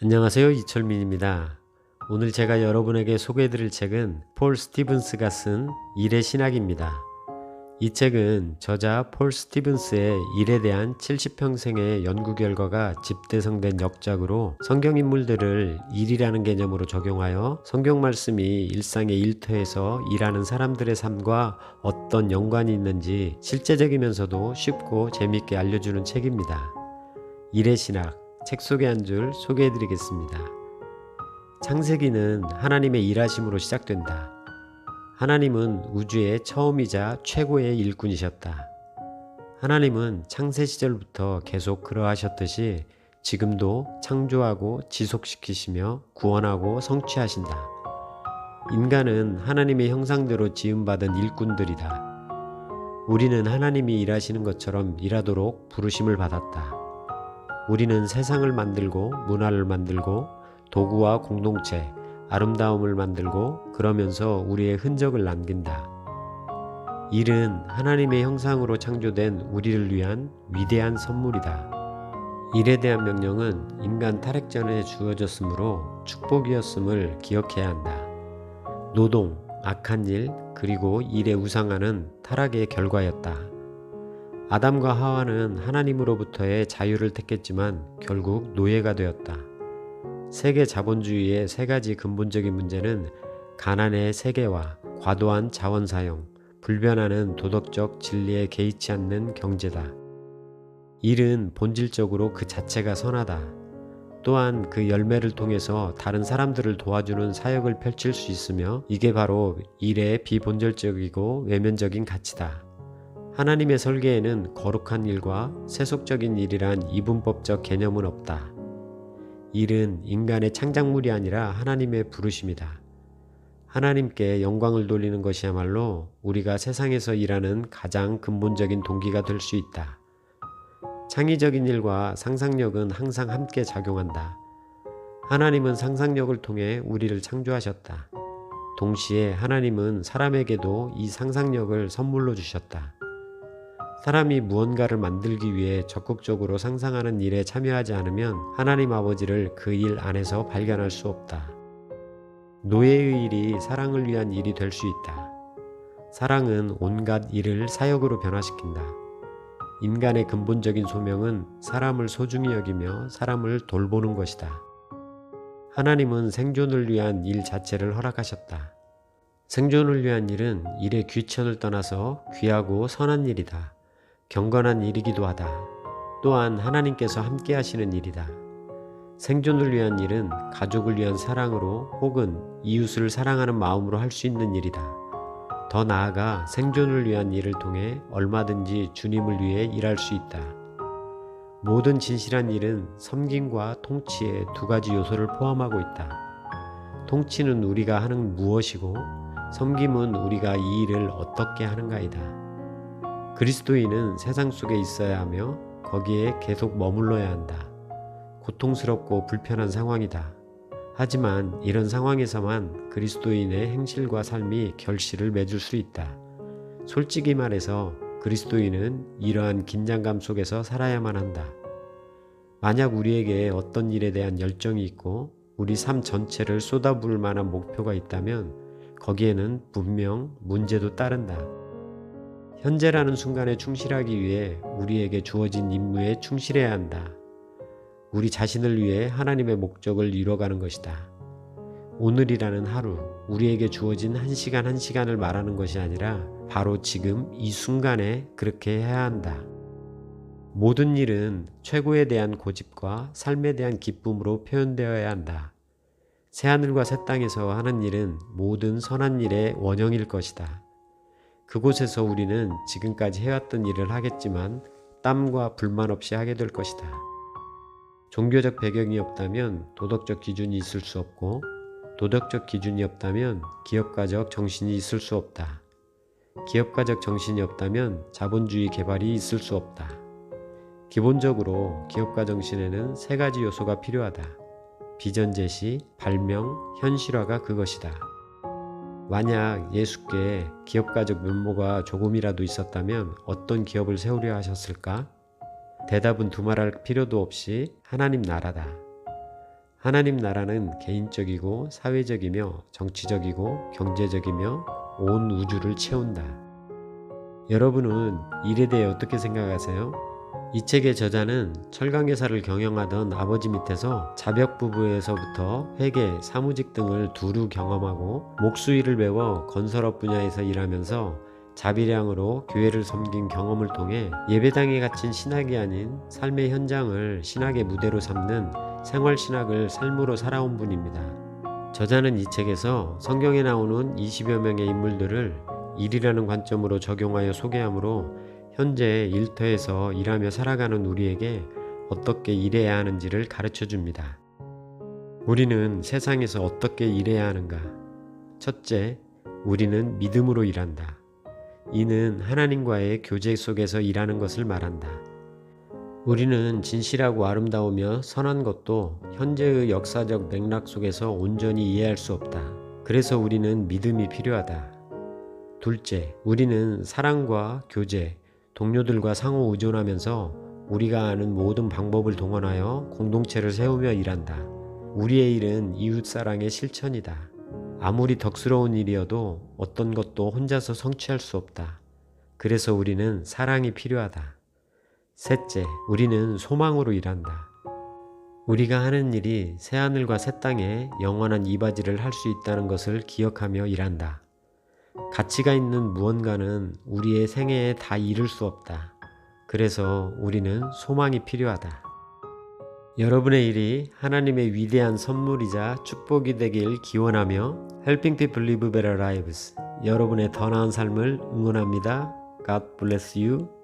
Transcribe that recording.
안녕하세요. 이철민입니다. 오늘 제가 여러분에게 소개해드릴 책은 폴 스티븐스가 쓴 일의 신학입니다. 이 책은 저자 폴 스티븐스의 일에 대한 70평생의 연구 결과가 집대성된 역작으로 성경 인물들을 일이라는 개념으로 적용하여 성경 말씀이 일상의 일터에서 일하는 사람들의 삶과 어떤 연관이 있는지 실제적이면서도 쉽고 재미있게 알려주는 책입니다. 일의 신학, 책 속의 한 줄 소개해드리겠습니다. 창세기는 하나님의 일하심으로 시작된다. 하나님은 우주의 처음이자 최고의 일꾼이셨다. 하나님은 창세 시절부터 계속 그러하셨듯이 지금도 창조하고 지속시키시며 구원하고 성취하신다. 인간은 하나님의 형상대로 지음받은 일꾼들이다. 우리는 하나님이 일하시는 것처럼 일하도록 부르심을 받았다. 우리는 세상을 만들고 문화를 만들고 도구와 공동체, 아름다움을 만들고 그러면서 우리의 흔적을 남긴다. 일은 하나님의 형상으로 창조된 우리를 위한 위대한 선물이다. 일에 대한 명령은 인간 타락 전에 주어졌으므로 축복이었음을 기억해야 한다. 노동, 악한 일, 그리고 일의 우상화는 타락의 결과였다. 아담과 하와는 하나님으로부터의 자유를 택했지만 결국 노예가 되었다. 세계 자본주의의 세 가지 근본적인 문제는 가난의 세계화, 과도한 자원 사용, 불변하는 도덕적 진리에 개의치 않는 경제다. 일은 본질적으로 그 자체가 선하다. 또한 그 열매를 통해서 다른 사람들을 도와주는 사역을 펼칠 수 있으며 이게 바로 일의 비본질적이고 외면적인 가치다. 하나님의 설계에는 거룩한 일과 세속적인 일이란 이분법적 개념은 없다. 일은 인간의 창작물이 아니라 하나님의 부르심이다. 하나님께 영광을 돌리는 것이야말로 우리가 세상에서 일하는 가장 근본적인 동기가 될 수 있다. 창의적인 일과 상상력은 항상 함께 작용한다. 하나님은 상상력을 통해 우리를 창조하셨다. 동시에 하나님은 사람에게도 이 상상력을 선물로 주셨다. 사람이 무언가를 만들기 위해 적극적으로 상상하는 일에 참여하지 않으면 하나님 아버지를 그 일 안에서 발견할 수 없다. 노예의 일이 사랑을 위한 일이 될 수 있다. 사랑은 온갖 일을 사역으로 변화시킨다. 인간의 근본적인 소명은 사람을 소중히 여기며 사람을 돌보는 것이다. 하나님은 생존을 위한 일 자체를 허락하셨다. 생존을 위한 일은 일의 귀천을 떠나서 귀하고 선한 일이다. 경건한 일이기도 하다. 또한 하나님께서 함께 하시는 일이다. 생존을 위한 일은 가족을 위한 사랑으로 혹은 이웃을 사랑하는 마음으로 할 수 있는 일이다. 더 나아가 생존을 위한 일을 통해 얼마든지 주님을 위해 일할 수 있다. 모든 진실한 일은 섬김과 통치의 두 가지 요소를 포함하고 있다. 통치는 우리가 하는 무엇이고 섬김은 우리가 이 일을 어떻게 하는가이다. 그리스도인은 세상 속에 있어야 하며 거기에 계속 머물러야 한다. 고통스럽고 불편한 상황이다. 하지만 이런 상황에서만 그리스도인의 행실과 삶이 결실을 맺을 수 있다. 솔직히 말해서 그리스도인은 이러한 긴장감 속에서 살아야만 한다. 만약 우리에게 어떤 일에 대한 열정이 있고 우리 삶 전체를 쏟아부을 만한 목표가 있다면 거기에는 분명 문제도 따른다. 현재라는 순간에 충실하기 위해 우리에게 주어진 임무에 충실해야 한다. 우리 자신을 위해 하나님의 목적을 이뤄가는 것이다. 오늘이라는 하루, 우리에게 주어진 한 시간 한 시간을 말하는 것이 아니라 바로 지금 이 순간에 그렇게 해야 한다. 모든 일은 최고에 대한 고집과 삶에 대한 기쁨으로 표현되어야 한다. 새하늘과 새 땅에서 하는 일은 모든 선한 일의 원형일 것이다. 그곳에서 우리는 지금까지 해왔던 일을 하겠지만 땀과 불만 없이 하게 될 것이다. 종교적 배경이 없다면 도덕적 기준이 있을 수 없고 도덕적 기준이 없다면 기업가적 정신이 있을 수 없다. 기업가적 정신이 없다면 자본주의 개발이 있을 수 없다. 기본적으로 기업가 정신에는 세 가지 요소가 필요하다. 비전 제시, 발명, 현실화가 그것이다. 만약 예수께 기업가적 면모가 조금이라도 있었다면 어떤 기업을 세우려 하셨을까? 대답은 두말할 필요도 없이 하나님 나라다. 하나님 나라는 개인적이고 사회적이며 정치적이고 경제적이며 온 우주를 채운다. 여러분은 일에 대해 어떻게 생각하세요? 이 책의 저자는 철강회사를 경영하던 아버지 밑에서 자벽 부부에서부터 회계, 사무직 등을 두루 경험하고 목수일을 배워 건설업 분야에서 일하면서 자비량으로 교회를 섬긴 경험을 통해 예배당에 갇힌 신학이 아닌 삶의 현장을 신학의 무대로 삼는 생활신학을 삶으로 살아온 분입니다. 저자는 이 책에서 성경에 나오는 20여 명의 인물들을 일이라는 관점으로 적용하여 소개하므로 현재 일터에서 일하며 살아가는 우리에게 어떻게 일해야 하는지를 가르쳐 줍니다. 우리는 세상에서 어떻게 일해야 하는가? 첫째, 우리는 믿음으로 일한다. 이는 하나님과의 교제 속에서 일하는 것을 말한다. 우리는 진실하고 아름다우며 선한 것도 현재의 역사적 맥락 속에서 온전히 이해할 수 없다. 그래서 우리는 믿음이 필요하다. 둘째, 우리는 사랑과 교제, 동료들과 상호 의존하면서 우리가 아는 모든 방법을 동원하여 공동체를 세우며 일한다. 우리의 일은 이웃사랑의 실천이다. 아무리 덕스러운 일이어도 어떤 것도 혼자서 성취할 수 없다. 그래서 우리는 사랑이 필요하다. 셋째, 우리는 소망으로 일한다. 우리가 하는 일이 새하늘과 새 땅에 영원한 이바지를 할 수 있다는 것을 기억하며 일한다. 가치가 있는 무언가는 우리의 생애에 다 이룰 수 없다. 그래서 우리는 소망이 필요하다. 여러분의 일이 하나님의 위대한 선물이자 축복이 되길 기원하며 Helping People Live Better Lives, 여러분의 더 나은 삶을 응원합니다. God bless you.